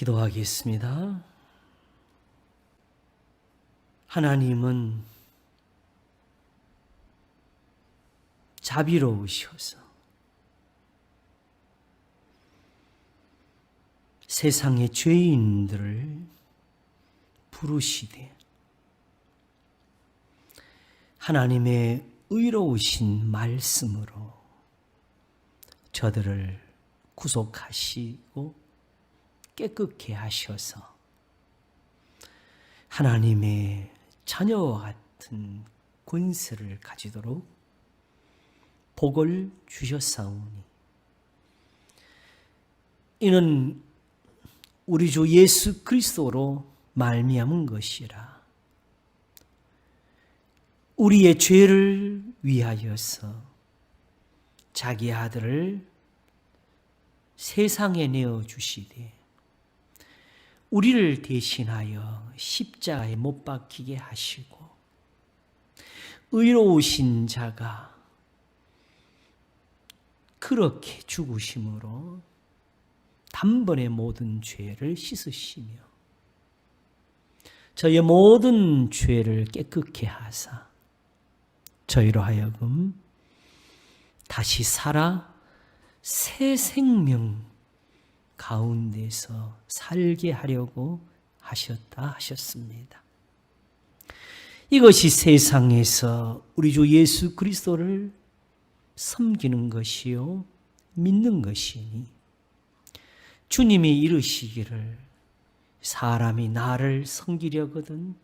기도하겠습니다. 하나님은 자비로우셔서 세상의 죄인들을 부르시되 하나님의 의로우신 말씀으로 저들을 구속하시고 깨끗게 하셔서 하나님의 자녀와 같은 권세를 가지도록 복을 주셨사오니 이는 우리 주 예수 그리스도로 말미암은 것이라. 우리의 죄를 위하여서 자기 아들을 세상에 내어주시되 우리를 대신하여 십자가에 못 박히게 하시고 의로우신 자가 그렇게 죽으심으로 단번에 모든 죄를 씻으시며 저희의 모든 죄를 깨끗게 하사 저희로 하여금 다시 살아 새 생명 가운데서 살게 하려고 하셨습니다. 이것이 세상에서 우리 주 예수 그리스도를 섬기는 것이요 믿는 것이니 주님이 이르시기를 사람이 나를 섬기려거든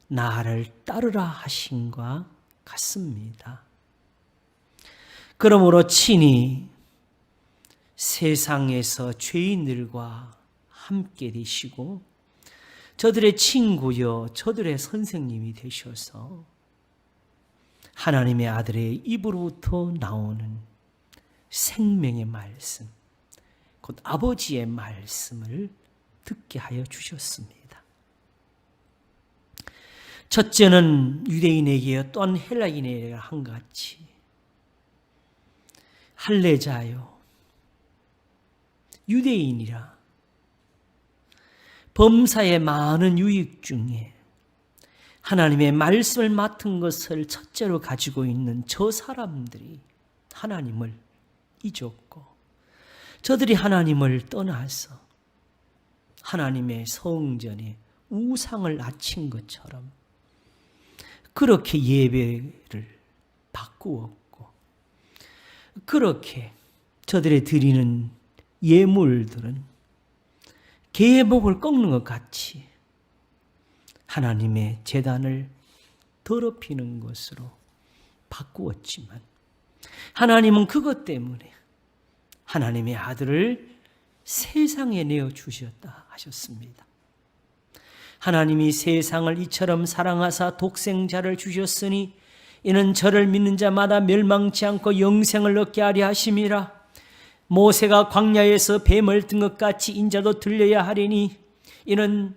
나를 따르라 하신과 같습니다. 그러므로 친히 세상에서 죄인들과 함께 되시고 저들의 친구여 저들의 선생님이 되셔서 하나님의 아들의 입으로부터 나오는 생명의 말씀, 곧 아버지의 말씀을 듣게 하여 주셨습니다. 첫째는 유대인에게 또한 헬라인에게 한같이 할례자요 유대인이라 범사의 많은 유익 중에 하나님의 말씀을 맡은 것을 첫째로 가지고 있는 저 사람들이 하나님을 잊었고 저들이 하나님을 떠나서 하나님의 성전에 우상을 아친 것처럼 그렇게 예배를 바꾸었고 그렇게 저들의 드리는 예물들은 개의 목을 꺾는 것 같이 하나님의 제단을 더럽히는 것으로 바꾸었지만 하나님은 그것 때문에 하나님의 아들을 세상에 내어주셨다 하셨습니다. 하나님이 세상을 이처럼 사랑하사 독생자를 주셨으니 이는 저를 믿는 자마다 멸망치 않고 영생을 얻게 하려 하심이라. 모세가 광야에서 뱀을 든 것 같이 인자도 들려야 하리니 이는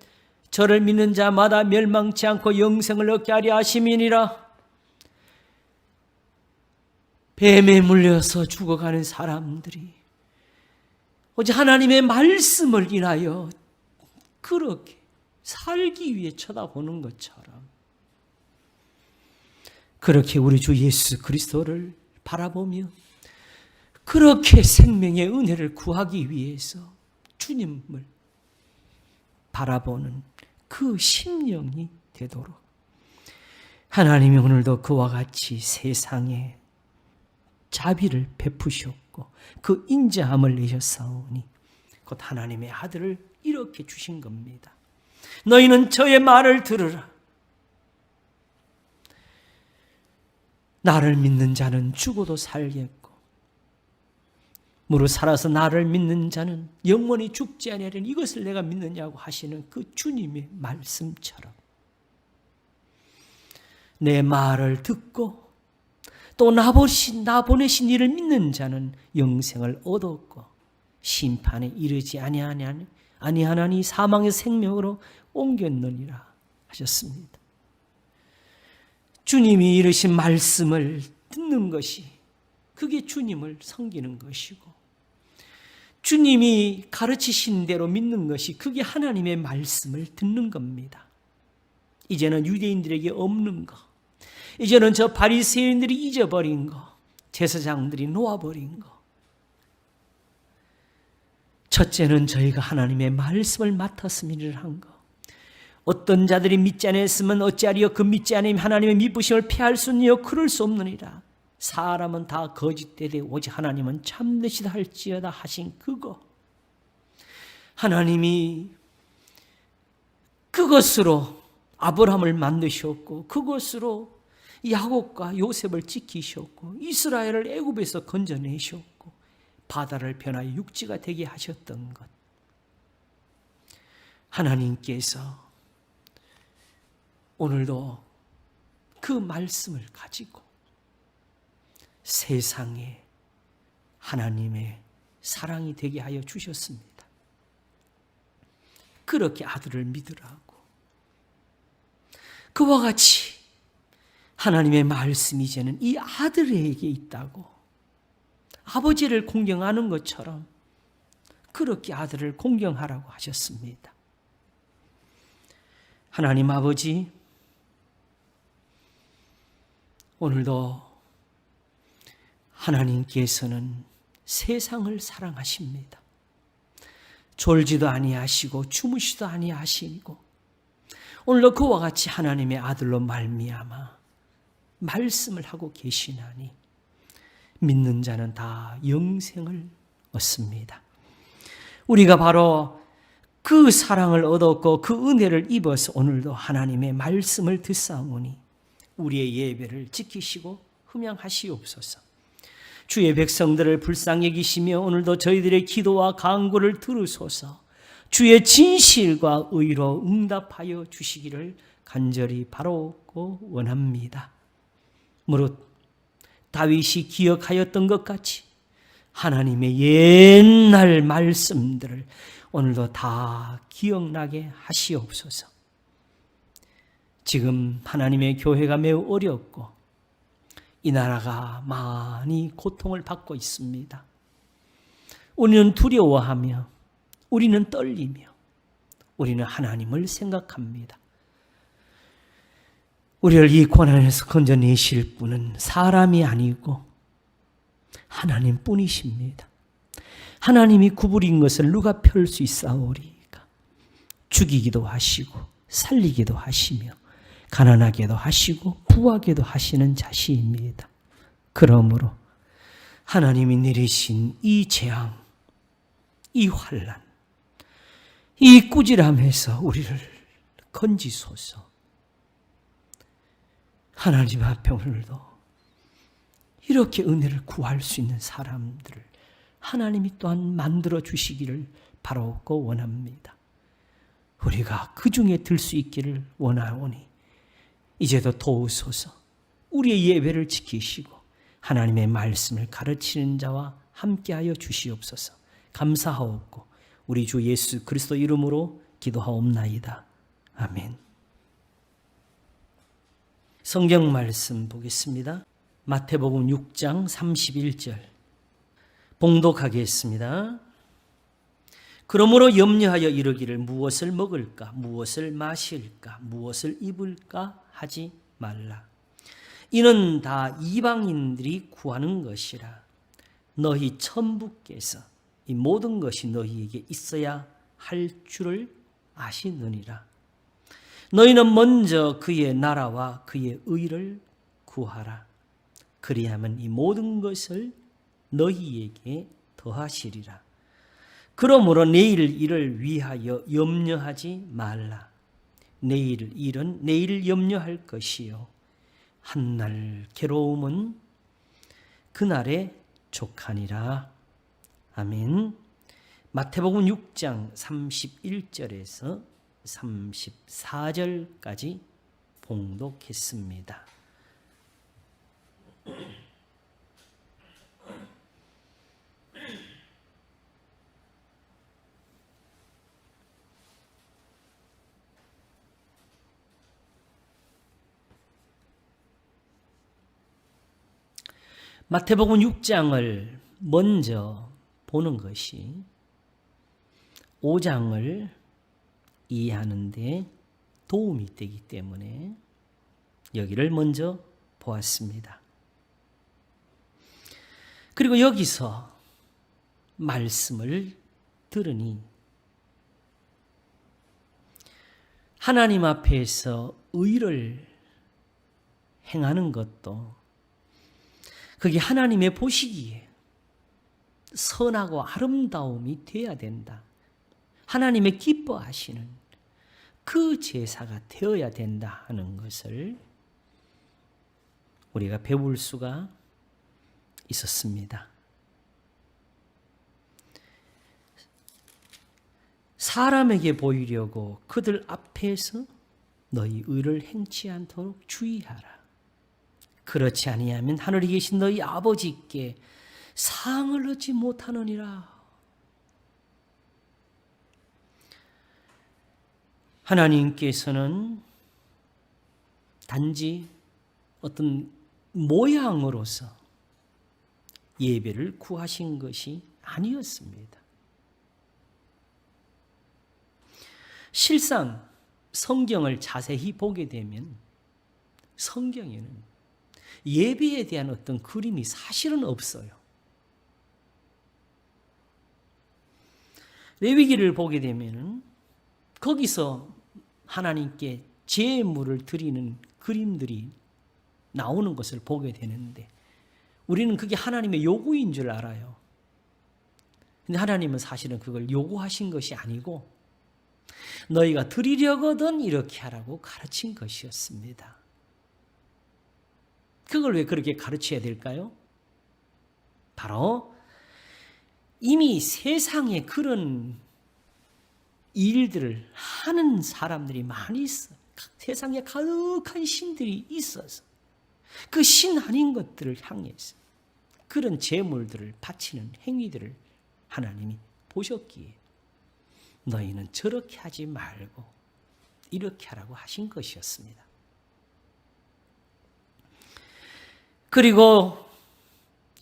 저를 믿는 자마다 멸망치 않고 영생을 얻게 하려 하심이니라. 뱀에 물려서 죽어가는 사람들이 오직 하나님의 말씀을 인하여 그렇게 살기 위해 쳐다보는 것처럼 그렇게 우리 주 예수 그리스도를 바라보며 그렇게 생명의 은혜를 구하기 위해서 주님을 바라보는 그 심령이 되도록 하나님이 오늘도 그와 같이 세상에 자비를 베푸셨고 그 인자함을 내셨사오니 곧 하나님의 아들을 이렇게 주신 겁니다. 너희는 저의 말을 들으라. 나를 믿는 자는 죽어도 살겠고 무릇 살아서 나를 믿는 자는 영원히 죽지 아니하리니 이것을 내가 믿느냐고 하시는 그 주님의 말씀처럼 내 말을 듣고 또 나 보내신 이를 믿는 자는 영생을 얻었고 심판에 이르지 아니하나니 사망의 생명으로 옮겼느니라 하셨습니다. 주님이 이르신 말씀을 듣는 것이 그게 주님을 섬기는 것이고 주님이 가르치신 대로 믿는 것이 그게 하나님의 말씀을 듣는 겁니다. 이제는 유대인들에게 없는 거, 이제는 저 바리새인들이 잊어버린 거, 제사장들이 놓아버린 거. 첫째는 저희가 하나님의 말씀을 맡아서 일을 한 거. 어떤 자들이 믿지 않았으면 어찌하리요 그 믿지 않으면 하나님의 미쁘심을 피할 수니요 그럴 수 없느니라. 사람은 다 거짓되되 오직 하나님은 참되시다 할지어다 하신 그거. 하나님이 그것으로 아브라함을 만드셨고 그것으로 야곱과 요셉을 지키셨고 이스라엘을 애굽에서 건져내셨고 바다를 변하여 육지가 되게 하셨던 것. 하나님께서 오늘도 그 말씀을 가지고 세상에 하나님의 사랑이 되게 하여 주셨습니다. 그렇게 아들을 믿으라고. 그와 같이 하나님의 말씀이 이제는 이 아들에게 있다고. 아버지를 공경하는 것처럼 그렇게 아들을 공경하라고 하셨습니다. 하나님 아버지, 오늘도 하나님께서는 세상을 사랑하십니다. 졸지도 아니하시고 주무시도 아니하시고 오늘도 그와 같이 하나님의 아들로 말미암아 말씀을 하고 계시나니 믿는 자는 다 영생을 얻습니다. 우리가 바로 그 사랑을 얻었고 그 은혜를 입어서 오늘도 하나님의 말씀을 듣사오니 우리의 예배를 지키시고 흠양하시옵소서. 주의 백성들을 불쌍히 여기시며 오늘도 저희들의 기도와 간구를 들으소서. 주의 진실과 의로 응답하여 주시기를 간절히 바라옵고 원합니다. 무릇 다윗이 기억하였던 것 같이 하나님의 옛날 말씀들을 오늘도 다 기억나게 하시옵소서. 지금 하나님의 교회가 매우 어렵고 이 나라가 많이 고통을 받고 있습니다. 우리는 두려워하며 우리는 떨리며 우리는 하나님을 생각합니다. 우리를 이 고난에서 건져내실 분은 사람이 아니고 하나님뿐이십니다. 하나님이 구부린 것을 누가 펼 수 있사오리까. 죽이기도 하시고 살리기도 하시며 가난하게도 하시고 부하게도 하시는 자시입니다. 그러므로 하나님이 내리신 이 재앙, 이 환난, 이 꾸지람에서 우리를 건지소서. 하나님 앞에 오늘도 이렇게 은혜를 구할 수 있는 사람들을 하나님이 또한 만들어 주시기를 바라옵고 원합니다. 우리가 그 중에 들 수 있기를 원하오니 이제도 도우소서. 우리의 예배를 지키시고 하나님의 말씀을 가르치는 자와 함께하여 주시옵소서. 감사하옵고 우리 주 예수 그리스도 이름으로 기도하옵나이다. 아멘. 성경 말씀 보겠습니다. 마태복음 6장 31절 봉독하겠습니다. 그러므로 염려하여 이르기를 무엇을 먹을까, 무엇을 마실까, 무엇을 입을까 하지 말라. 이는 다 이방인들이 구하는 것이라. 너희 천부께서 이 모든 것이 너희에게 있어야 할 줄을 아시느니라. 너희는 먼저 그의 나라와 그의 의를 구하라. 그리하면 이 모든 것을 너희에게 더하시리라. 그러므로 내일 일을 위하여 염려하지 말라. 내일 일은 내일 염려할 것이요 한날 괴로움은 그날에 족하니라. 아멘. 마태복음 6장 31절에서 34절까지 봉독했습니다. 마태복음 6장을 먼저 보는 것이 5장을 이해하는 데 도움이 되기 때문에 여기를 먼저 보았습니다. 그리고 여기서 말씀을 들으니 하나님 앞에서 의를 행하는 것도 그게 하나님의 보시기에 선하고 아름다움이 되어야 된다. 하나님의 기뻐하시는 그 제사가 되어야 된다 하는 것을 우리가 배울 수가 있었습니다. 사람에게 보이려고 그들 앞에서 너희 의를 행치 않도록 주의하라. 그렇지 아니하면 하늘에 계신 너희 아버지께 상을 얻지 못하느니라. 하나님께서는 단지 어떤 모양으로서 예배를 구하신 것이 아니었습니다. 실상 성경을 자세히 보게 되면 성경에는 예배에 대한 어떤 그림이 사실은 없어요. 레위기를 보게 되면 거기서 하나님께 제물을 드리는 그림들이 나오는 것을 보게 되는데 우리는 그게 하나님의 요구인 줄 알아요. 근데 하나님은 사실은 그걸 요구하신 것이 아니고 너희가 드리려거든 이렇게 하라고 가르친 것이었습니다. 그걸 왜 그렇게 가르쳐야 될까요? 바로 이미 세상에 그런 일들을 하는 사람들이 많이 있어요. 세상에 가득한 신들이 있어서 그 신 아닌 것들을 향해서 그런 제물들을 바치는 행위들을 하나님이 보셨기에 너희는 저렇게 하지 말고 이렇게 하라고 하신 것이었습니다. 그리고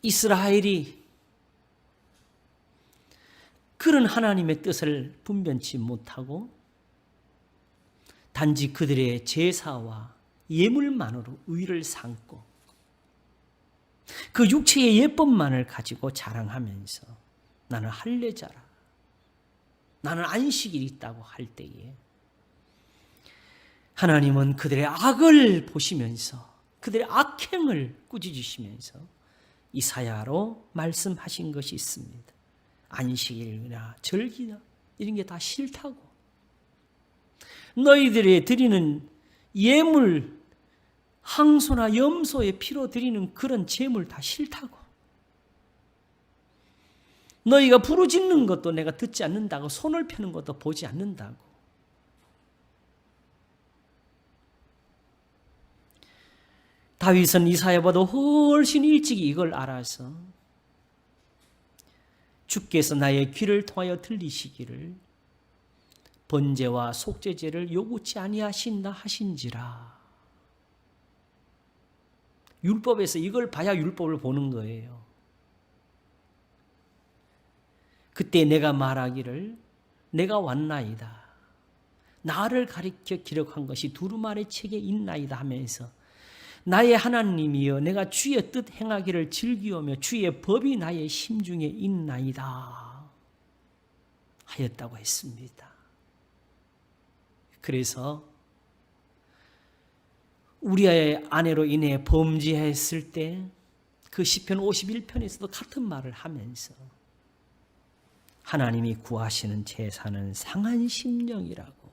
이스라엘이 그런 하나님의 뜻을 분변치 못하고 단지 그들의 제사와 예물만으로 의를 삼고 그 육체의 예법만을 가지고 자랑하면서 나는 할례자라, 나는 안식일이 있다고 할 때에 하나님은 그들의 악을 보시면서 그들의 악행을 꾸짖으시면서 이사야로 말씀하신 것이 있습니다. 안식일이나 절기나 이런 게 다 싫다고. 너희들이 드리는 예물, 항소나 염소의 피로 드리는 그런 제물 다 싫다고. 너희가 부르짖는 것도 내가 듣지 않는다고, 손을 펴는 것도 보지 않는다고. 다윗은 이사야보다 훨씬 일찍 이걸 알아서 주께서 나의 귀를 통하여 들리시기를 번제와 속죄제를 요구치 아니하신다 하신지라. 율법에서 이걸 봐야 율법을 보는 거예요. 그때 내가 말하기를 내가 왔나이다. 나를 가리켜 기록한 것이 두루마리 책에 있나이다 하면서 나의 하나님이여 내가 주의 뜻 행하기를 즐기오며 주의 법이 나의 심중에 있나이다 하였다고 했습니다. 그래서 우리의 아내로 인해 범죄했을 때 그 시편 51편에서도 같은 말을 하면서 하나님이 구하시는 제사는 상한 심령이라고.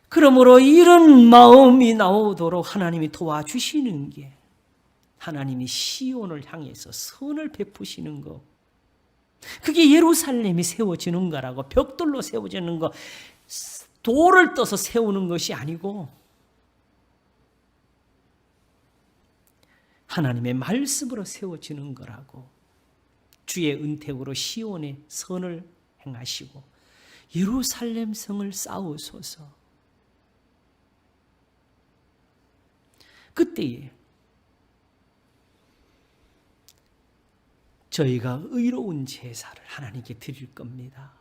그러므로 이런 마음이 나오도록 하나님이 도와주시는 게 하나님이 시온을 향해서 선을 베푸시는 거. 그게 예루살렘이 세워지는 거라고. 벽돌로 세워지는 거. 돌을 떠서 세우는 것이 아니고 하나님의 말씀으로 세워지는 거라고. 주의 은택으로 시온에 선을 행하시고 예루살렘 성을 쌓으소서. 그때에 저희가 의로운 제사를 하나님께 드릴 겁니다.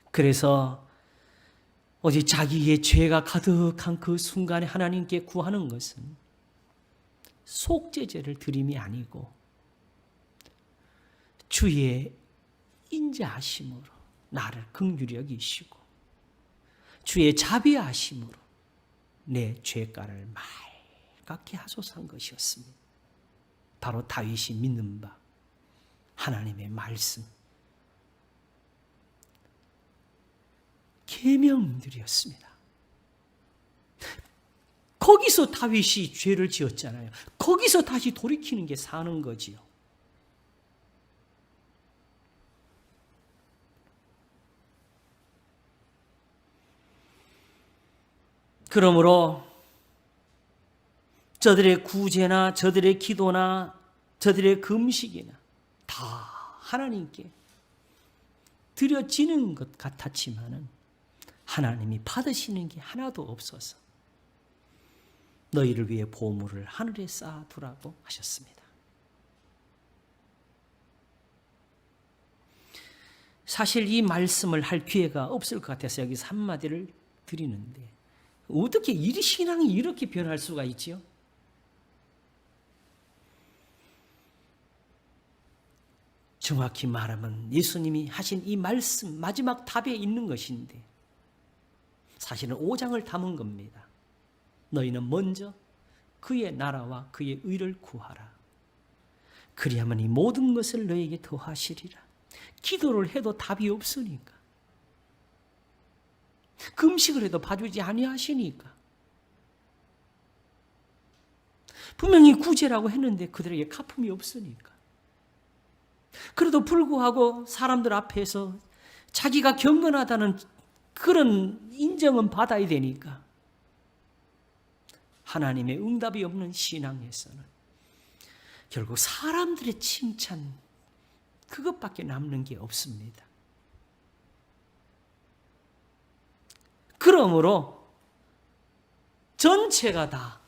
그래서 오직 자기의 죄가 가득한 그 순간에 하나님께 구하는 것은 속죄제를 드림이 아니고 주의 인자하심으로 나를 긍휼히 여기시고 주의 자비하심으로 내 죄가를 맑게 하소서 한 것이었습니다. 바로 다윗이 믿는 바 하나님의 말씀, 계명들이었습니다. 거기서 다윗이 죄를 지었잖아요. 거기서 다시 돌이키는 게 사는 거지요. 그러므로 저들의 구제나 저들의 기도나 저들의 금식이나 다 하나님께 드려지는 것 같았지만은 하나님이 받으시는 게 하나도 없어서 너희를 위해 보물을 하늘에 쌓아두라고 하셨습니다. 사실 이 말씀을 할 기회가 없을 것 같아서 여기서 한마디를 드리는데 어떻게 이 신앙이 이렇게 변할 수가 있지요? 정확히 말하면 예수님이 하신 이 말씀 마지막 답에 있는 것인데 사실은 5장을 담은 겁니다. 너희는 먼저 그의 나라와 그의 의를 구하라. 그리하면 이 모든 것을 너희에게 더하시리라. 기도를 해도 답이 없으니까. 금식을 해도 봐주지 아니하시니까. 분명히 구제라고 했는데 그들에게 갚음이 없으니까. 그래도 불구하고 사람들 앞에서 자기가 경건하다는 그런 인정은 받아야 되니까 하나님의 응답이 없는 신앙에서는 결국 사람들의 칭찬 그것밖에 남는 게 없습니다. 그러므로 전체가 다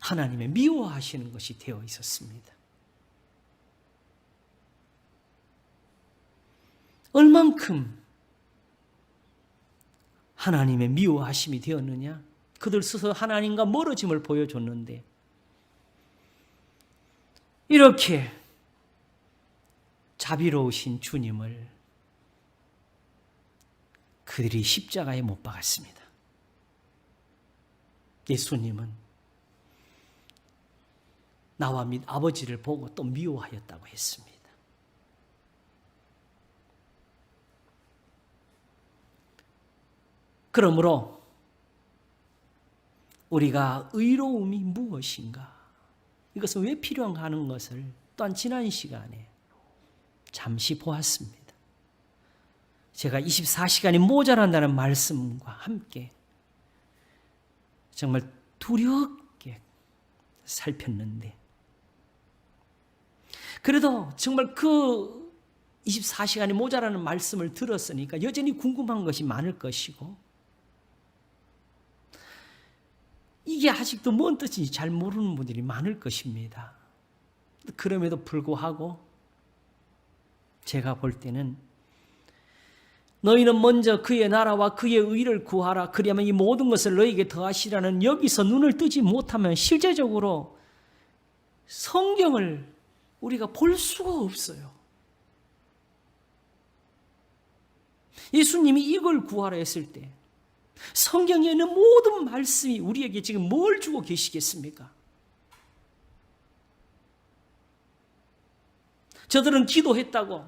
하나님의 미워하시는 것이 되어 있었습니다. 얼만큼 하나님의 미워하심이 되었느냐? 그들 스스로 하나님과 멀어짐을 보여줬는데 이렇게 자비로우신 주님을 그들이 십자가에 못 박았습니다. 예수님은 나와 아버지를 보고 또 미워하였다고 했습니다. 그러므로 우리가 의로움이 무엇인가? 이것은 왜 필요한가 하는 것을 또한 지난 시간에 잠시 보았습니다. 제가 24시간이 모자란다는 말씀과 함께 정말 두렵게 살폈는데 그래도 정말 그 24시간이 모자라는 말씀을 들었으니까 여전히 궁금한 것이 많을 것이고 이게 아직도 뭔 뜻인지 잘 모르는 분들이 많을 것입니다. 그럼에도 불구하고 제가 볼 때는 너희는 먼저 그의 나라와 그의 의를 구하라. 그리하면 이 모든 것을 너희에게 더하시라는 여기서 눈을 뜨지 못하면 실제적으로 성경을 우리가 볼 수가 없어요. 예수님이 이걸 구하라 했을 때 성경에 있는 모든 말씀이 우리에게 지금 뭘 주고 계시겠습니까? 저들은 기도했다고,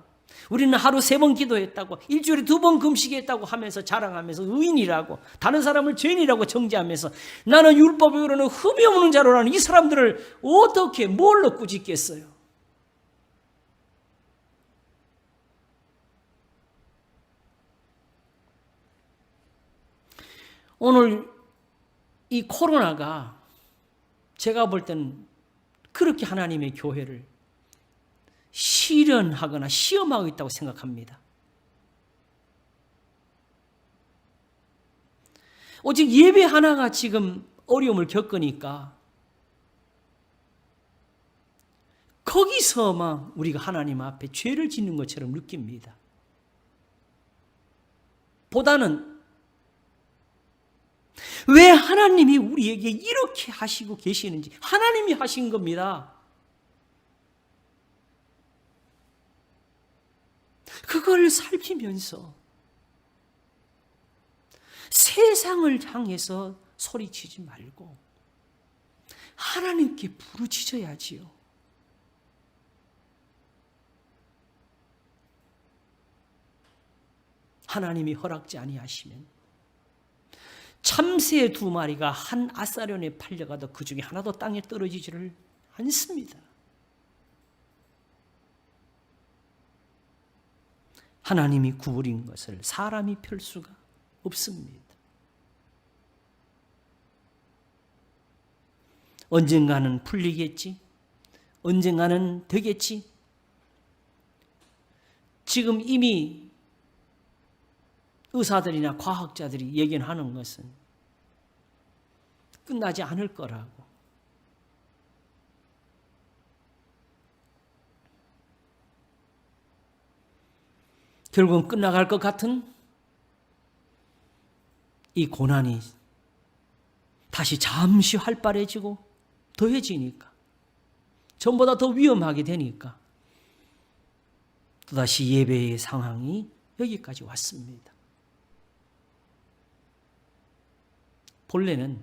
우리는 하루 3번 기도했다고, 일주일에 2번 금식했다고 하면서 자랑하면서 의인이라고, 다른 사람을 죄인이라고 정죄하면서 나는 율법에 이르는 흠이 없는 자로라는 이 사람들을 어떻게 뭘로 꾸짖겠어요? 오늘 이 코로나가 제가 볼 때는 그렇게 하나님의 교회를 시련하거나 시험하고 있다고 생각합니다. 오직 예배 하나가 지금 어려움을 겪으니까 거기서 막 우리가 하나님 앞에 죄를 짓는 것처럼 느낍니다. 보다는 왜 하나님이 우리에게 이렇게 하시고 계시는지, 하나님이 하신 겁니다. 그걸 살피면서 세상을 향해서 소리치지 말고 하나님께 부르짖어야지요. 하나님이 허락지 아니하시면 참새 2마리가 한 아사련에 팔려가도 그 중에 하나도 땅에 떨어지지를 않습니다. 하나님이 구부린 것을 사람이 펼 수가 없습니다. 언젠가는 풀리겠지, 언젠가는 되겠지. 지금 이미 의사들이나 과학자들이 예견하는 것은 끝나지 않을 거라고. 결국은 끝나갈 것 같은 이 고난이 다시 잠시 활발해지고 더해지니까, 전보다 더 위험하게 되니까 또다시 예배의 상황이 여기까지 왔습니다. 본래는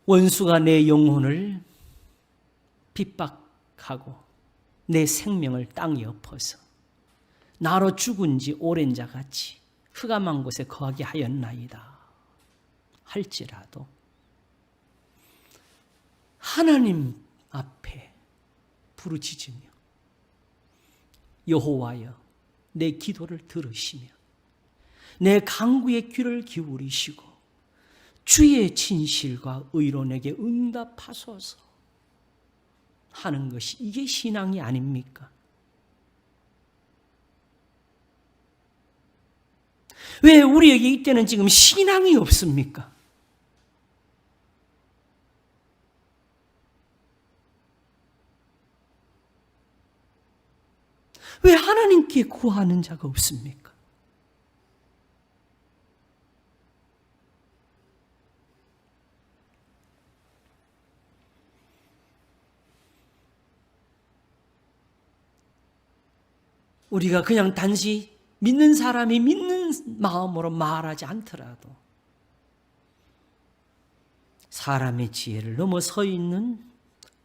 원수가 내 영혼을 핍박하고 내 생명을 땅에 엎어서 나로 죽은 지 오랜 자 같이 흑암한 곳에 거하게 하였나이다 할지라도 하나님 앞에 부르짖으며 여호와여 내 기도를 들으시며 내 간구의 귀를 기울이시고 주의 진실과 의로 내게 응답하소서 하는 것이 이게 신앙이 아닙니까? 왜 우리에게 이때는 지금 신앙이 없습니까? 왜 하나님께 구하는 자가 없습니까? 우리가 그냥 단지 믿는 사람이 믿는 마음으로 말하지 않더라도 사람의 지혜를 넘어서 있는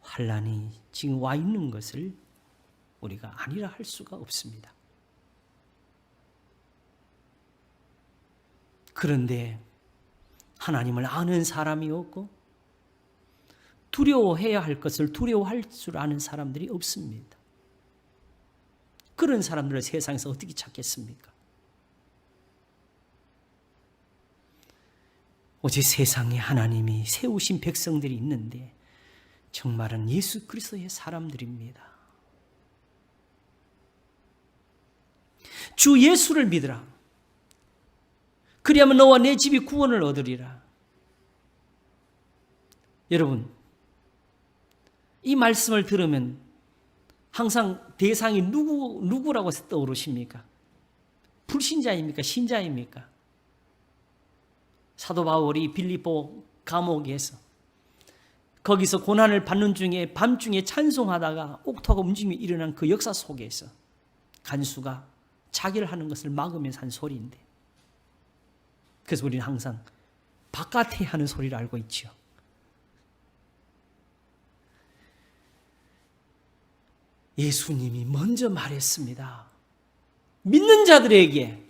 환난이 지금 와 있는 것을 우리가 아니라 할 수가 없습니다. 그런데 하나님을 아는 사람이 없고 두려워해야 할 것을 두려워할 줄 아는 사람들이 없습니다. 그런 사람들을 세상에서 어떻게 찾겠습니까? 오직 세상에 하나님이 세우신 백성들이 있는데 정말은 예수 그리스도의 사람들입니다. 주 예수를 믿으라. 그리하면 너와 내 집이 구원을 얻으리라. 여러분, 이 말씀을 들으면 항상 대상이 누구라고 떠오르십니까? 불신자입니까? 신자입니까? 사도 바울이 빌립보 감옥에서 거기서 고난을 받는 중에 밤중에 찬송하다가 옥토가 움직임이 일어난 그 역사 속에서 간수가 자기를 하는 것을 막으면서 한 소리인데, 그래서 우리는 항상 바깥에 하는 소리를 알고 있죠. 예수님이 먼저 말했습니다. 믿는 자들에게,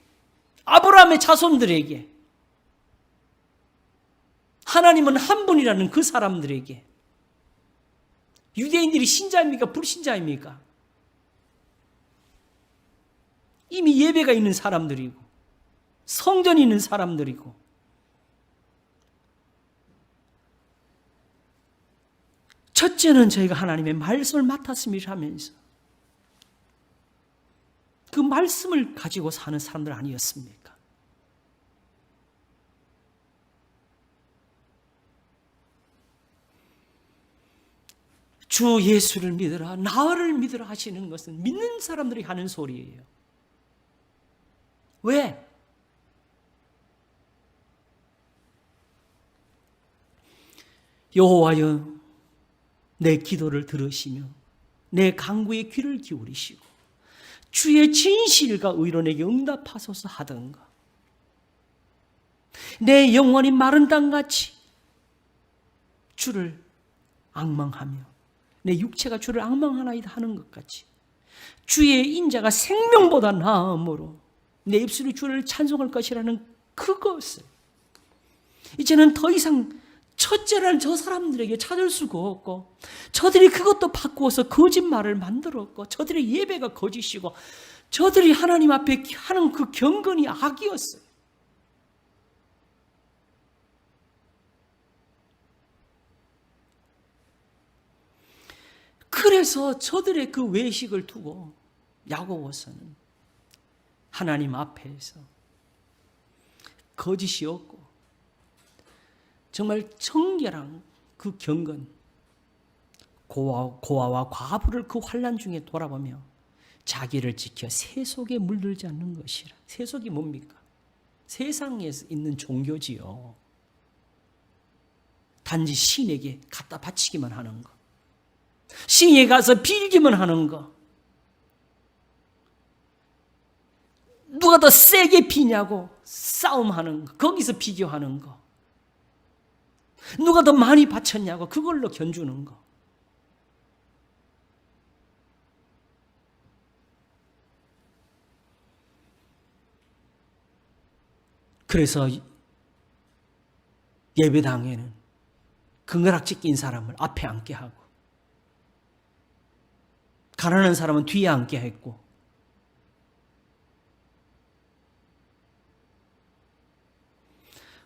아브라함의 자손들에게, 하나님은 한 분이라는 그 사람들에게. 유대인들이 신자입니까? 불신자입니까? 이미 예배가 있는 사람들이고 성전이 있는 사람들이고 첫째는 저희가 하나님의 말씀을 맡았음을 하면서 그 말씀을 가지고 사는 사람들 아니었습니까? 주 예수를 믿으라, 나를 믿으라 하시는 것은 믿는 사람들이 하는 소리예요. 왜? 여호와여, 내 기도를 들으시며 내 간구에 귀를 기울이시고 주의 진실과 의로 내게 응답하소서 하던가. 내 영혼이 마른 땅같이 주를 앙망하며 내 육체가 주를 앙망하나이다 하는 것 같이 주의 인자가 생명보다 나음으로 내 입술이 주를 찬송할 것이라는 그것을 이제는 더 이상 첫째라는 저 사람들에게 찾을 수가 없고, 저들이 그것도 바꾸어서 거짓말을 만들었고, 저들의 예배가 거짓이고, 저들이 하나님 앞에 하는 그 경건이 악이었어요. 그래서 저들의 그 외식을 두고 야고보서는 하나님 앞에서 거짓이 없고 정말 정결한 그 경건, 고아와 과부를 그 환난 중에 돌아보며 자기를 지켜 세속에 물들지 않는 것이라. 세속이 뭡니까? 세상에 있는 종교지요. 단지 신에게 갖다 바치기만 하는 거, 신에 가서 빌기만 하는 거, 누가 더 세게 비냐고 싸움하는 거, 거기서 비교하는 거, 누가 더 많이 바쳤냐고 그걸로 견주는 거. 그래서 예배당에는 금가락지 낀 사람을 앞에 앉게 하고 가난한 사람은 뒤에 앉게 했고,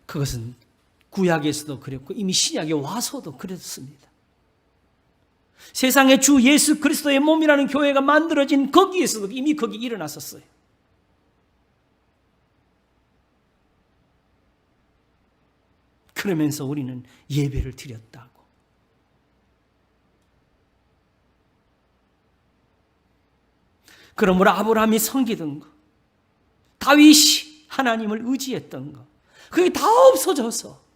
그것은 구약에서도 그랬고 이미 신약에 와서도 그랬습니다. 세상에 주 예수 그리스도의 몸이라는 교회가 만들어진 거기에서도 이미 거기 일어났었어요. 그러면서 우리는 예배를 드렸다고. 그러므로 아브라함이 섬기던 거, 다윗이 하나님을 의지했던 거, 그게 다 없어져서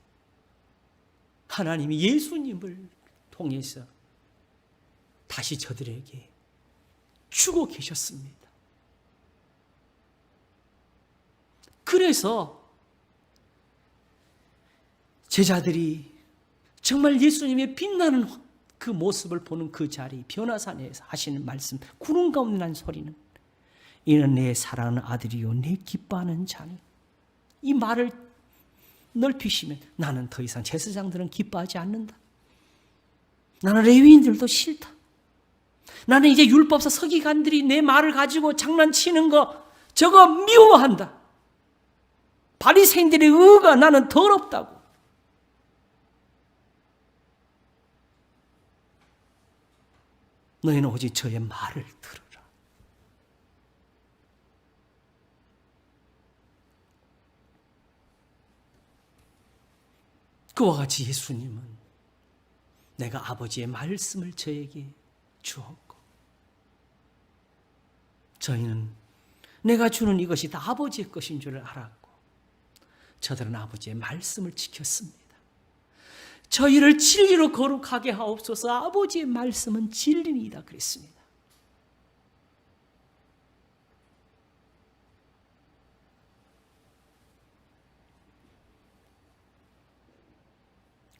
하나님이 예수님을 통해서 다시 저들에게 주고 계셨습니다. 그래서 제자들이 정말 예수님의 빛나는 그 모습을 보는 그 자리, 변화산에서 하시는 말씀, 구름 가운데 난 소리는 이는 내 사랑하는 아들이요 내 기뻐하는 자니. 이 말을 넓히시면 나는 더 이상 제사장들은 기뻐하지 않는다. 나는 레위인들도 싫다. 나는 이제 율법사 서기관들이 내 말을 가지고 장난치는 거 저거 미워한다. 바리새인들의 의가 나는 더럽다고. 너희는 오직 저의 말을 들으라. 그와 같이 예수님은 내가 아버지의 말씀을 저에게 주었고, 저희는 내가 주는 이것이 다 아버지의 것인 줄 알았고, 저들은 아버지의 말씀을 지켰습니다. 저희를 진리로 거룩하게 하옵소서. 아버지의 말씀은 진리이다 그랬습니다.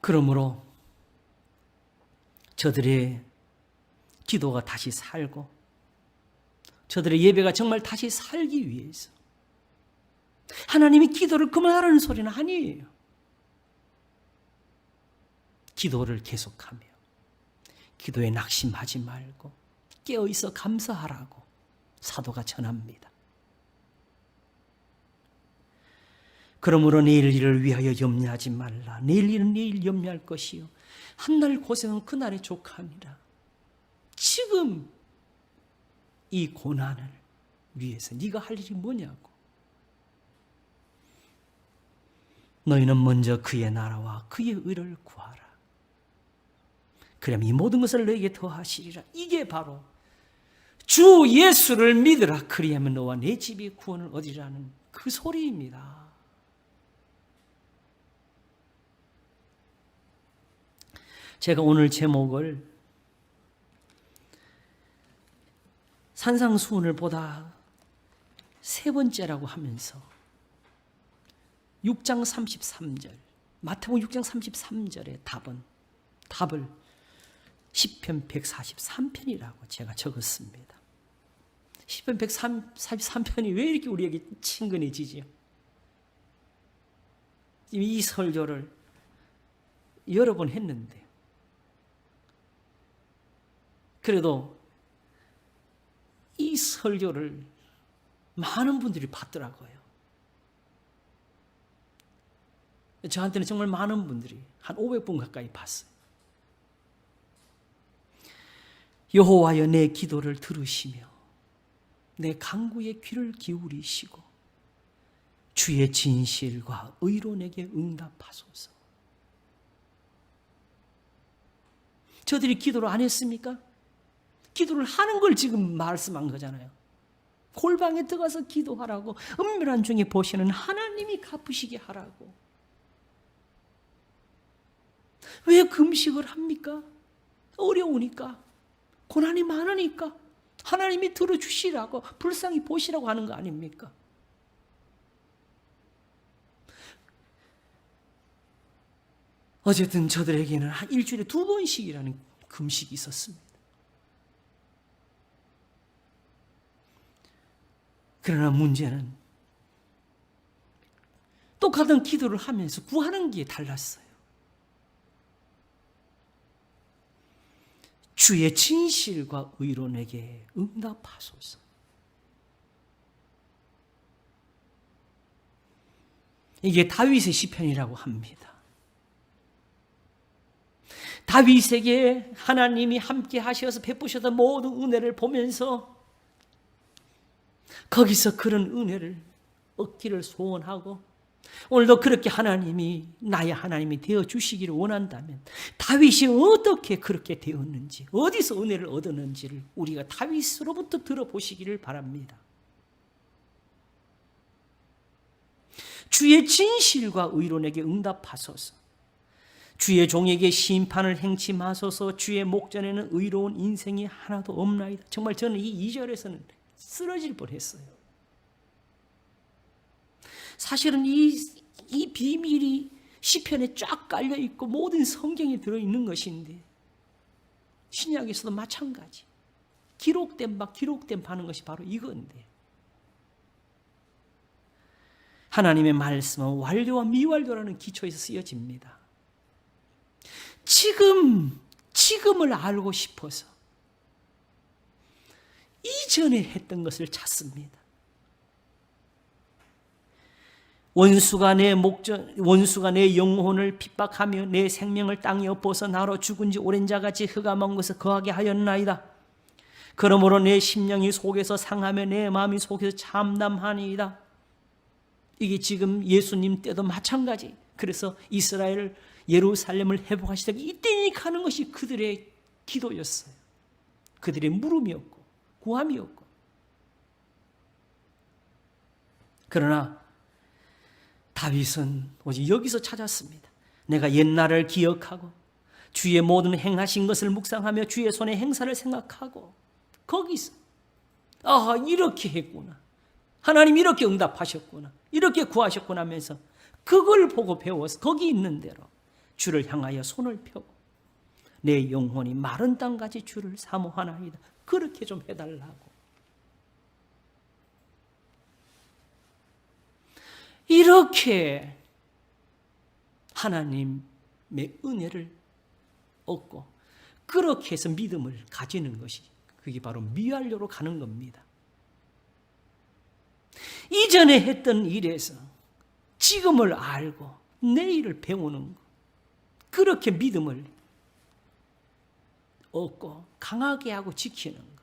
그러므로 저들의 기도가 다시 살고 저들의 예배가 정말 다시 살기 위해서 하나님이 기도를 그만하라는 소리는 아니에요. 기도를 계속하며 기도에 낙심하지 말고 깨어있어 감사하라고 사도가 전합니다. 그러므로 내일 일을 위하여 염려하지 말라. 내일 일은 내일 염려할 것이요 한날 고생은 그날에 족함이라. 지금 이 고난을 위해서 네가 할 일이 뭐냐고. 너희는 먼저 그의 나라와 그의 의를 구하라. 그럼 이 모든 것을 너에게 더하시리라. 이게 바로 주 예수를 믿으라. 그리하면 너와 내 집이 구원을 얻으리라는 그 소리입니다. 제가 오늘 제목을 산상수훈을 보다 세 번째라고 하면서 6장 33절, 마태복음 6장 33절의 답을 시편 143편이라고 제가 적었습니다. 시편 143편이 왜 이렇게 우리에게 친근해지지요? 이 설교를 여러 번 했는데 그래도 이 설교를 많은 분들이 봤더라고요. 저한테는 정말 많은 분들이 한 500분 가까이 봤어요. 여호와여 내 기도를 들으시며 내 간구에 귀를 기울이시고 주의 진실과 의로 내게 응답하소서. 저들이 기도를 안 했습니까? 기도를 하는 걸 지금 말씀한 거잖아요. 골방에 들어가서 기도하라고, 은밀한 중에 보시는 하나님이 갚으시게 하라고. 왜 금식을 합니까? 어려우니까, 고난이 많으니까 하나님이 들어주시라고, 불쌍히 보시라고 하는 거 아닙니까? 어쨌든 저들에게는 한 일주일에 2번씩이라는 금식이 있었습니다. 그러나 문제는 똑같은 기도를 하면서 구하는 게 달랐어요. 주의 진실과 의로 내게 응답하소서. 이게 다윗의 시편이라고 합니다. 다윗에게 하나님이 함께 하셔서 베푸셨던 모든 은혜를 보면서 거기서 그런 은혜를 얻기를 소원하고 오늘도 그렇게 하나님이 나의 하나님이 되어주시기를 원한다면 다윗이 어떻게 그렇게 되었는지 어디서 은혜를 얻었는지를 우리가 다윗으로부터 들어보시기를 바랍니다. 주의 진실과 의로 내게 응답하소서. 주의 종에게 심판을 행치 마소서. 주의 목전에는 의로운 인생이 하나도 없나이다. 정말 저는 이 2절에서는 쓰러질 뻔했어요. 사실은 이 비밀이 시편에 쫙 깔려 있고 모든 성경에 들어 있는 것인데 신약에서도 마찬가지. 기록된 바 하는 것이 바로 이건데 하나님의 말씀은 완료와 미완료라는 기초에서 쓰여집니다. 지금을 알고 싶어서 이전에 했던 것을 찾습니다. 원수가 내 영혼을 핍박하며 내 생명을 땅에 엎어서 나로 죽은 지 오랜 자같이 흑암한 곳에 거하게 하였나이다. 그러므로 내 심령이 속에서 상하며 내 마음이 속에서 참담하니이다. 이게 지금 예수님 때도 마찬가지. 그래서 이스라엘 예루살렘을 회복하시다가 이때니까 하는 것이 그들의 기도였어요. 그들의 물음이었고 구함이었고. 그러나 다윗은 오직 여기서 찾았습니다. 내가 옛날을 기억하고 주의 모든 행하신 것을 묵상하며 주의 손의 행사를 생각하고 거기서 이렇게 했구나. 하나님 이렇게 응답하셨구나. 이렇게 구하셨구나 하면서 그걸 보고 배워서 거기 있는 대로 주를 향하여 손을 펴고 내 영혼이 마른 땅같이 주를 사모하나이다. 그렇게 좀 해달라고. 이렇게 하나님의 은혜를 얻고 그렇게 해서 믿음을 가지는 것이 그게 바로 미완료로 가는 겁니다. 이전에 했던 일에서 지금을 알고 내일을 배우는 것. 그렇게 믿음을 얻고 강하게 하고 지키는 것.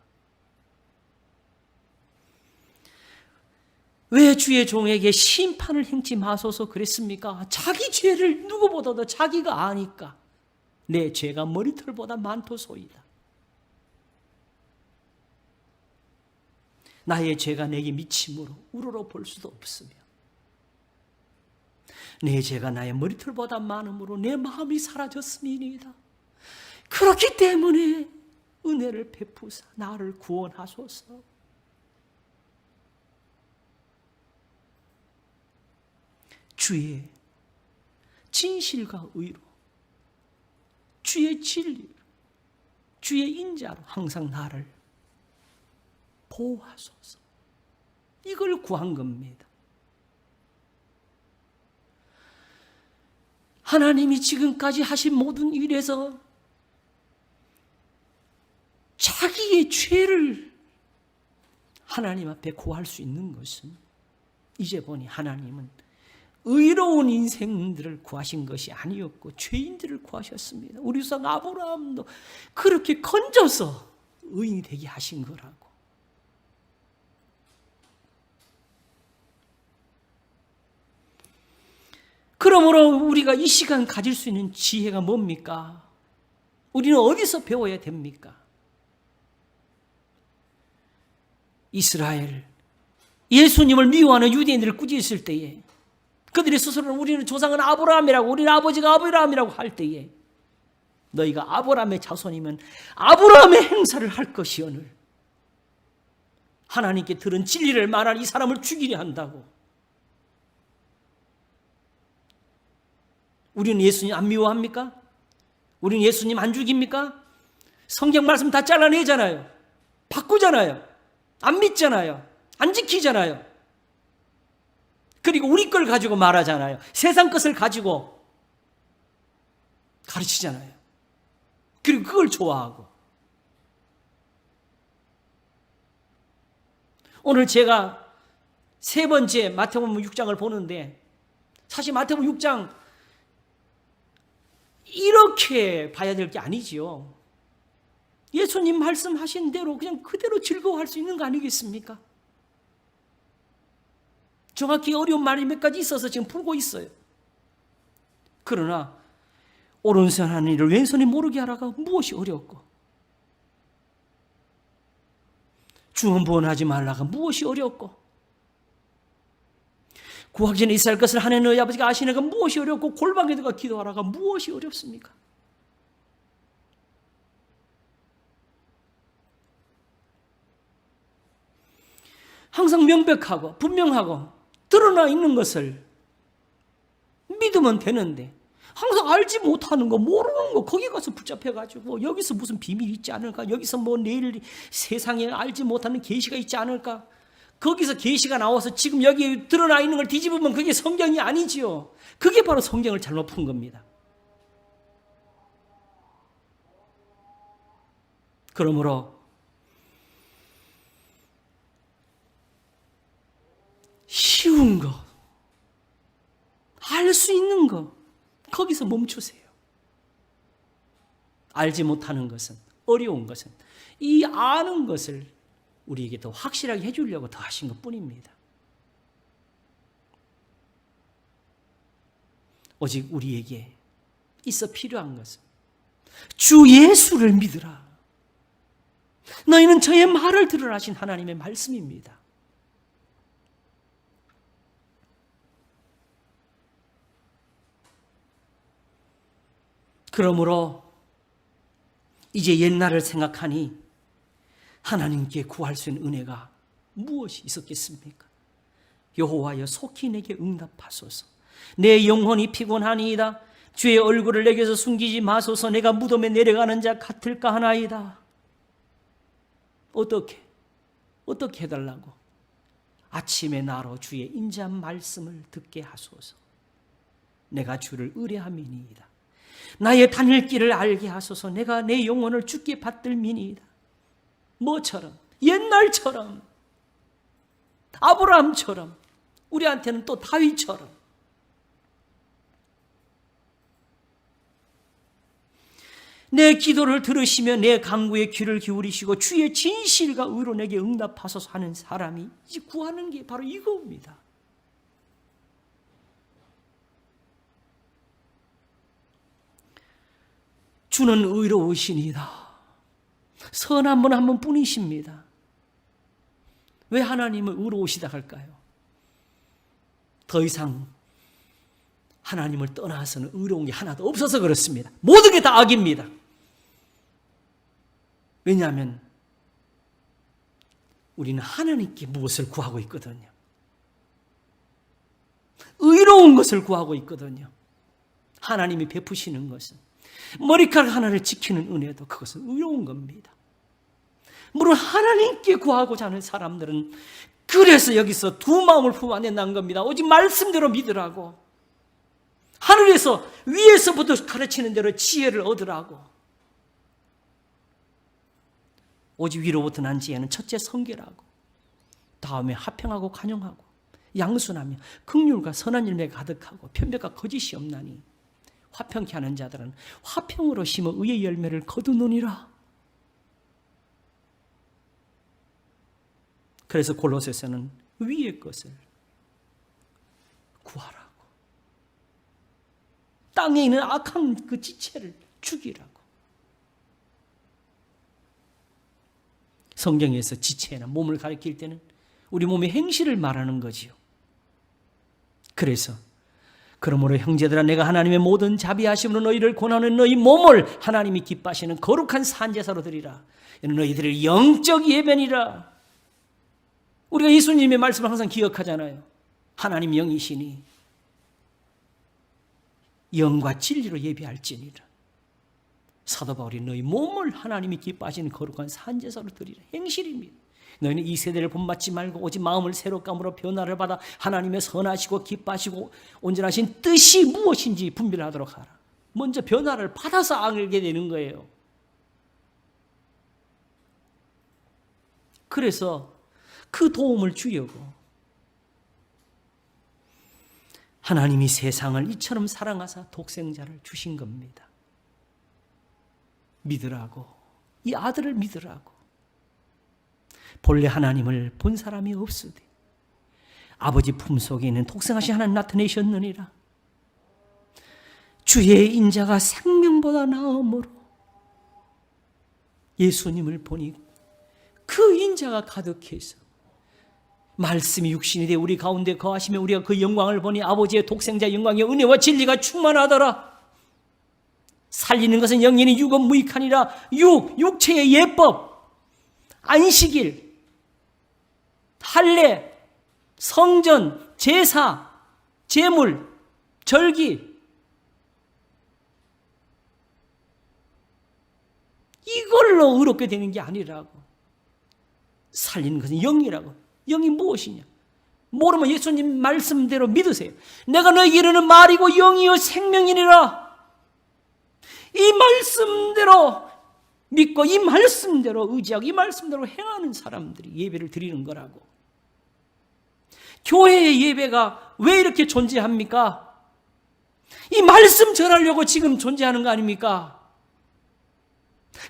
왜 주의 종에게 심판을 행치 마소서 그랬습니까? 자기 죄를 누구보다도 자기가 아니까 내 죄가 머리털보다 많도소이다. 나의 죄가 내게 미침으로 우러러 볼 수도 없으며 내 죄가 나의 머리털보다 많음으로 내 마음이 사라졌음이니이다. 그렇기 때문에 은혜를 베푸사 나를 구원하소서. 주의 진실과 의로, 주의 진리로, 주의 인자로 항상 나를 보호하소서. 이걸 구한 겁니다. 하나님이 지금까지 하신 모든 일에서 자기의 죄를 하나님 앞에 고할 수 있는 것은 이제 보니 하나님은 의로운 인생들을 구하신 것이 아니었고 죄인들을 구하셨습니다. 우리 조상 아브라함도 그렇게 건져서 의인이 되게 하신 거라고. 그러므로 우리가 이 시간 가질 수 있는 지혜가 뭡니까? 우리는 어디서 배워야 됩니까? 이스라엘, 예수님을 미워하는 유대인들을 꾸짖을 때에 그들이 스스로는 우리는 조상은 아브라함이라고, 우리는 아버지가 아브라함이라고 할 때에 너희가 아브라함의 자손이면 아브라함의 행사를 할 것이오늘 하나님께 들은 진리를 말한 이 사람을 죽이려 한다고. 우리는 예수님 안 미워합니까? 우리는 예수님 안 죽입니까? 성경 말씀 다 잘라내잖아요. 바꾸잖아요. 안 믿잖아요. 안 지키잖아요. 그리고 우리 걸 가지고 말하잖아요. 세상 것을 가지고 가르치잖아요. 그리고 그걸 좋아하고. 오늘 제가 세 번째 마태복음 6장을 보는데 사실 마태복음 6장 이렇게 봐야 될 게 아니지요. 예수님 말씀하신 대로 그냥 그대로 즐거워할 수 있는 거 아니겠습니까? 정확히 어려운 말이 몇 가지 있어서 지금 풀고 있어요. 그러나 오른손 하는 일을 왼손이 모르게 하라가 무엇이 어렵고 중언부언하지 말라가 무엇이 어렵고 구하기 전에 있어야 할 것을 하나님 너희 아버지가 아시는가 무엇이 어렵고 골방에 들어가 기도하라가 무엇이 어렵습니까? 항상 명백하고 분명하고 드러나 있는 것을 믿으면 되는데 항상 알지 못하는 거 모르는 거 거기 가서 붙잡혀가지고 여기서 무슨 비밀이 있지 않을까? 여기서 뭐 내일 세상에 알지 못하는 계시가 있지 않을까? 거기서 계시가 나와서 지금 여기 드러나 있는 걸 뒤집으면 그게 성경이 아니지요. 그게 바로 성경을 잘못 푼 겁니다. 그러므로 쉬운 거, 알 수 있는 거, 거기서 멈추세요. 알지 못하는 것은, 어려운 것은, 이 아는 것을 우리에게 더 확실하게 해주려고 더 하신 것 뿐입니다. 오직 우리에게 있어 필요한 것은 주 예수를 믿으라. 너희는 저의 말을 들으라 하신 하나님의 말씀입니다. 그러므로 이제 옛날을 생각하니 하나님께 구할 수 있는 은혜가 무엇이 있었겠습니까? 여호와여 속히 내게 응답하소서. 내 영혼이 피곤하니이다. 주의 얼굴을 내게서 숨기지 마소서. 내가 무덤에 내려가는 자 같을까 하나이다. 어떻게 해달라고? 아침에 나로 주의 인자한 말씀을 듣게 하소서. 내가 주를 의뢰함이니이다. 나의 다닐 길을 알게 하소서. 내가 내 영혼을 주께 받들미니이다. 뭐처럼? 옛날처럼, 아브라함처럼, 우리한테는 또 다윗처럼. 내 기도를 들으시며 내 간구에 귀를 기울이시고 주의 진실과 의로 내게 응답하소서 하는 사람이 이제 구하는 게 바로 이겁니다. 주는 의로우시니다. 선한 분 한 분뿐이십니다. 왜 하나님을 의로우시다 할까요? 더 이상 하나님을 떠나서는 의로운 게 하나도 없어서 그렇습니다. 모든 게 다 악입니다. 왜냐하면 우리는 하나님께 무엇을 구하고 있거든요. 의로운 것을 구하고 있거든요. 하나님이 베푸시는 것은 머리카락 하나를 지키는 은혜도 그것은 의로운 겁니다. 물론 하나님께 구하고자 하는 사람들은 그래서 여기서 두 마음을 품 안에 난 겁니다. 오직 말씀대로 믿으라고, 하늘에서 위에서부터 가르치는 대로 지혜를 얻으라고. 오직 위로부터 난 지혜는 첫째 성결하고, 다음에 화평하고 관용하고 양순하며 긍휼과 선한 열매가 가득하고 편백과 거짓이 없나니 화평케 하는 자들은 화평으로 심어 의의 열매를 거두느니라. 그래서 골로새서는 위의 것을 구하라고, 땅에 있는 악한 그 지체를 죽이라고. 성경에서 지체나 몸을 가리킬 때는 우리 몸의 행실을 말하는 거지요. 그래서 그러므로 형제들아, 내가 하나님의 모든 자비하심으로 너희를 권하는 너희 몸을 하나님이 기뻐하시는 거룩한 산제사로 드리라. 이는 너희들의 영적 예배니라. 우리가 예수님의 말씀을 항상 기억하잖아요. 하나님 영이시니 영과 진리로 예배할지니라. 사도 바울이 너희 몸을 하나님이 기뻐하시는 거룩한 산제사로 드리라. 행실입니다. 너희는 이 세대를 본받지 말고 오직 마음을 새롭게 함으로 변화를 받아 하나님의 선하시고 기뻐하시고 온전하신 뜻이 무엇인지 분별하도록 하라. 먼저 변화를 받아서 알게 되는 거예요. 그래서 그 도움을 주려고 하나님이 세상을 이처럼 사랑하사 독생자를 주신 겁니다. 믿으라고, 이 아들을 믿으라고. 본래 하나님을 본 사람이 없으되 아버지 품속에 있는 독생하신 하나님 나타내셨느니라. 주의 인자가 생명보다 나음으로 예수님을 보니 그 인자가 가득해서 말씀이 육신이 되어 우리 가운데 거하시며 우리가 그 영광을 보니 아버지의 독생자 영광의 은혜와 진리가 충만하더라. 살리는 것은 영이니 육은 무익하니라. 육체의 예법, 안식일, 할례, 성전, 제사, 제물, 절기, 이걸로 의롭게 되는 게 아니라고. 살리는 것은 영이라고. 영이 무엇이냐? 모르면 예수님 말씀대로 믿으세요. 내가 너에게 이르는 말이고 영이요 생명이니라. 이 말씀대로 믿고 이 말씀대로 의지하고 이 말씀대로 행하는 사람들이 예배를 드리는 거라고. 교회의 예배가 왜 이렇게 존재합니까? 이 말씀 전하려고 지금 존재하는 거 아닙니까?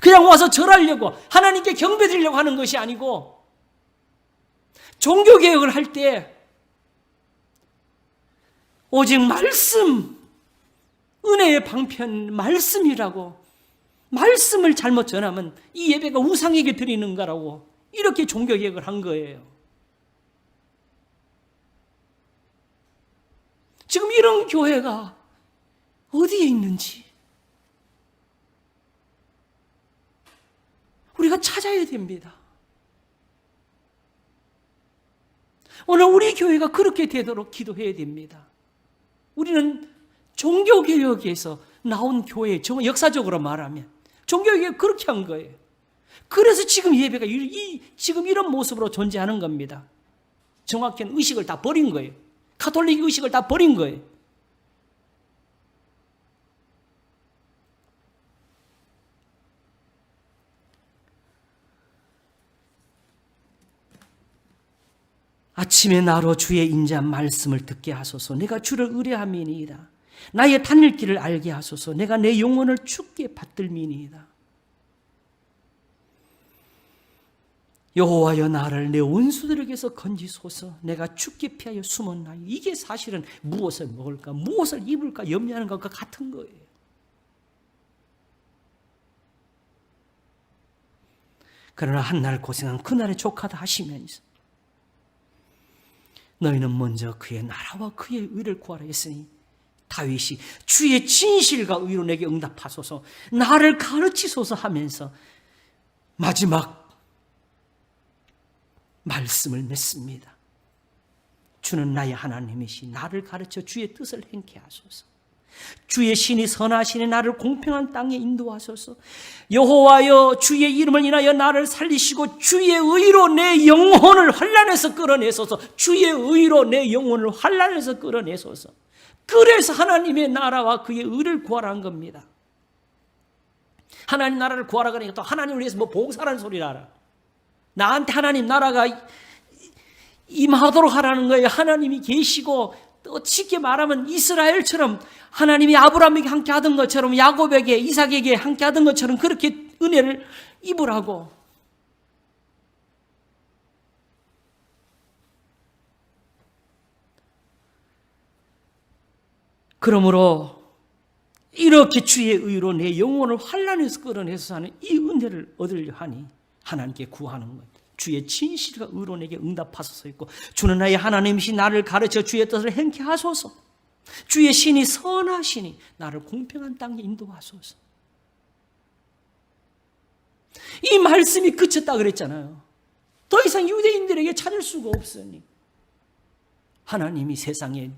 그냥 와서 절하려고, 하나님께 경배드리려고 하는 것이 아니고, 종교개혁을 할 때 오직 말씀, 은혜의 방편 말씀이라고, 말씀을 잘못 전하면 이 예배가 우상에게 드리는 거라고 이렇게 종교개혁을 한 거예요. 지금 이런 교회가 어디에 있는지 우리가 찾아야 됩니다. 오늘 우리 교회가 그렇게 되도록 기도해야 됩니다. 우리는 종교개혁에서 나온 교회, 역사적으로 말하면 종교개혁이 그렇게 한 거예요. 그래서 지금 예배가 지금 이런 모습으로 존재하는 겁니다. 정확히는 의식을 다 버린 거예요. 가톨릭 의식을 다 버린 거예요. 아침에 나로 주의 인자 말씀을 듣게 하소서. 내가 주를 의뢰함이니이다. 나의 다닐 길을 알게 하소서. 내가 내 영혼을 주께 받들미니이다. 여호와여, 나를 내 원수들에게서 건지소서. 내가 주께 피하여 숨었나이다. 이게 사실은 무엇을 먹을까, 무엇을 입을까 염려하는 것과 같은 거예요. 그러나 한날 고생한 그날의 족하다 하시면서 너희는 먼저 그의 나라와 그의 의를 구하라 했으니 다윗이 주의 진실과 의로 내게 응답하소서 나를 가르치소서 하면서 마지막 말씀을 맺습니다. 주는 나의 하나님이시 나를 가르쳐 주의 뜻을 행케 하소서. 주의 신이 선하시니 나를 공평한 땅에 인도하소서. 여호와여 주의 이름을 인하여 나를 살리시고 주의 의로 내 영혼을 환난에서 끌어내소서. 주의 의로 내 영혼을 환난에서 끌어내소서. 그래서 하나님의 나라와 그의 의를 구하라는 겁니다. 하나님 나라를 구하라 그러니까 또 하나님을 위해서 뭐 봉사라는 소리를 하라. 나한테 하나님 나라가 임하도록 하라는 거예요. 하나님이 계시고 또 쉽게 말하면 이스라엘처럼 하나님이 아브라함에게 함께 하던 것처럼 야곱에게 이삭에게 함께 하던 것처럼 그렇게 은혜를 입으라고. 그러므로 이렇게 주의 의로 내 영혼을 환난에서 끌어내서 하는 이 은혜를 얻으려 하니 하나님께 구하는 거예요. 주의 진실과 의로 내게 응답하소서 있고 주는 나의 하나님이시 나를 가르쳐 주의 뜻을 행케 하소서. 주의 신이 선하시니 나를 공평한 땅에 인도하소서. 이 말씀이 그쳤다 그랬잖아요. 더 이상 유대인들에게 찾을 수가 없으니 하나님이 세상에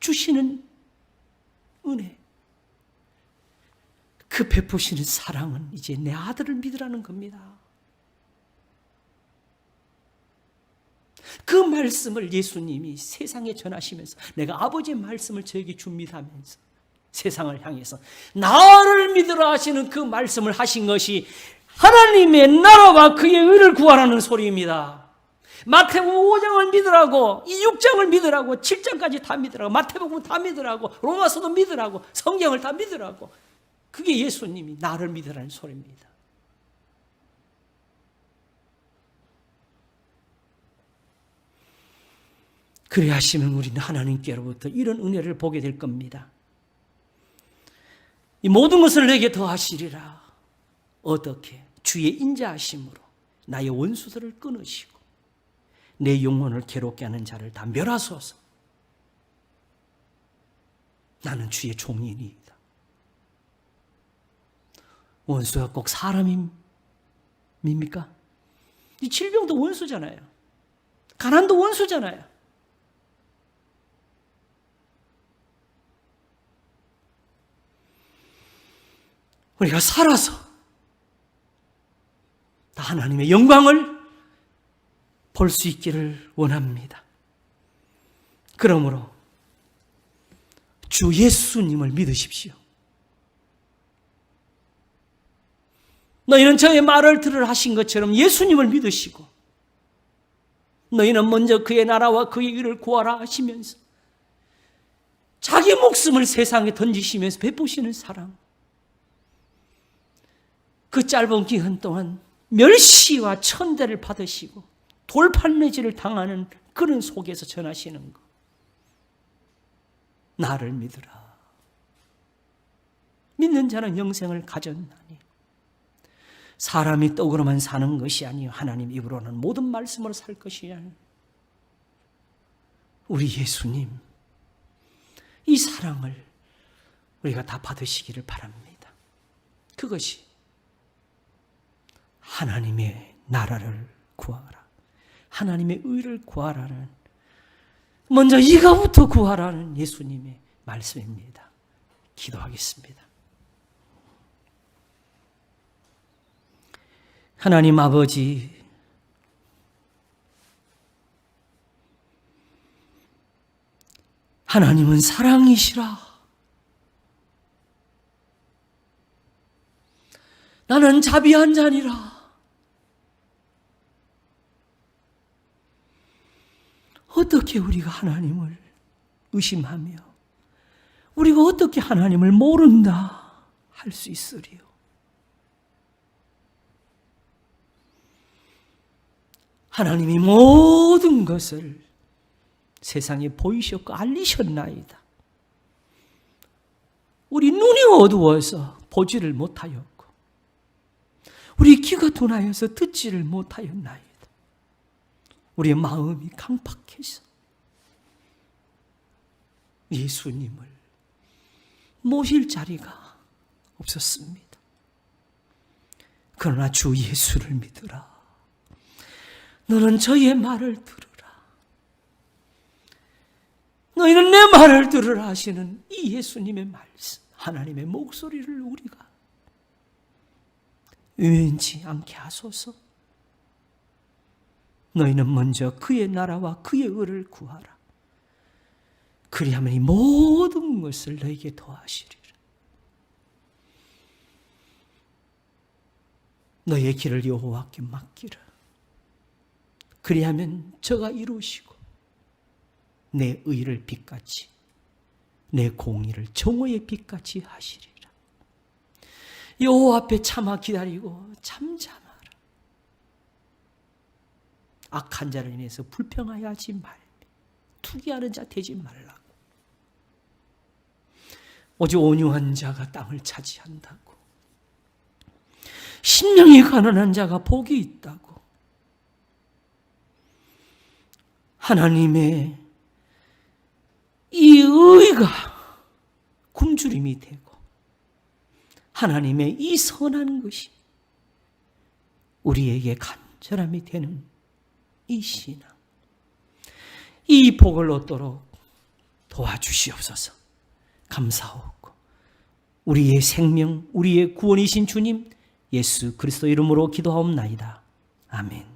주시는 은혜, 그 베푸시는 사랑은 이제 내 아들을 믿으라는 겁니다. 그 말씀을 예수님이 세상에 전하시면서 내가 아버지의 말씀을 저에게 줍니다 하면서 세상을 향해서 나를 믿으라 하시는 그 말씀을 하신 것이 하나님의 나라와 그의 의를 구하라는 소리입니다. 마태복음 5장을 믿으라고, 이 6장을 믿으라고, 7장까지 다 믿으라고, 마태복음 다 믿으라고, 로마서도 믿으라고, 성경을 다 믿으라고. 그게 예수님이 나를 믿으라는 소리입니다. 그래 하시면 우리는 하나님께로부터 이런 은혜를 보게 될 겁니다. 이 모든 것을 내게 더하시리라. 어떻게? 주의 인자하심으로 나의 원수들을 끊으시고 내 영혼을 괴롭게 하는 자를 다 멸하소서. 나는 주의 종이니이다. 원수가 꼭 사람입니까? 이 질병도 원수잖아요. 가난도 원수잖아요. 우리가 살아서 다 하나님의 영광을 볼 수 있기를 원합니다. 그러므로 주 예수님을 믿으십시오. 너희는 저의 말을 들으라 하신 것처럼 예수님을 믿으시고 너희는 먼저 그의 나라와 그의 의를 구하라 하시면서 자기 목숨을 세상에 던지시면서 베푸시는 사랑, 그 짧은 기간 동안 멸시와 천대를 받으시고 돌팔매질을 당하는 그런 속에서 전하시는 것. 나를 믿으라. 믿는 자는 영생을 가졌나니 사람이 떡으로만 사는 것이 아니요 하나님 입으로는 모든 말씀으로 살 것이야. 우리 예수님, 이 사랑을 우리가 다 받으시기를 바랍니다. 그것이 하나님의 나라를 구하라, 하나님의 의를 구하라는, 먼저 이거부터 구하라는 예수님의 말씀입니다. 기도하겠습니다. 하나님 아버지, 하나님은 사랑이시라. 나는 자비한 자니라. 어떻게 우리가 하나님을 의심하며 우리가 어떻게 하나님을 모른다 할 수 있으리요? 하나님이 모든 것을 세상에 보이셨고 알리셨나이다. 우리 눈이 어두워서 보지를 못하였고 우리 귀가 둔하여서 듣지를 못하였나이다. 우리의 마음이 강팍해서 예수님을 모실 자리가 없었습니다. 그러나 주 예수를 믿으라. 너는 저의 말을 들으라. 너희는 내 말을 들으라 하시는 이 예수님의 말씀, 하나님의 목소리를 우리가 외면치 않게 하소서. 너희는 먼저 그의 나라와 그의 의를 구하라. 그리하면 이 모든 것을 너에게 더하시리라. 너의 길을 여호와께 맡기라. 그리하면 저가 이루시고 내 의를 빛같이 내 공의를 정오의 빛같이 하시리라. 여호와 앞에 참아 기다리고 잠잠하라. 악한 자를 인해서 불평하여 하지 말며 투기하는 자 되지 말라고. 오직 온유한 자가 땅을 차지한다고. 심령이 가난한 자가 복이 있다고. 하나님의 이 의가 굶주림이 되고 하나님의 이 선한 것이 우리에게 간절함이 되는 이 신앙, 이 복을 얻도록 도와주시옵소서. 감사하고 우리의 생명, 우리의 구원이신 주님 예수 그리스도 이름으로 기도하옵나이다. 아멘.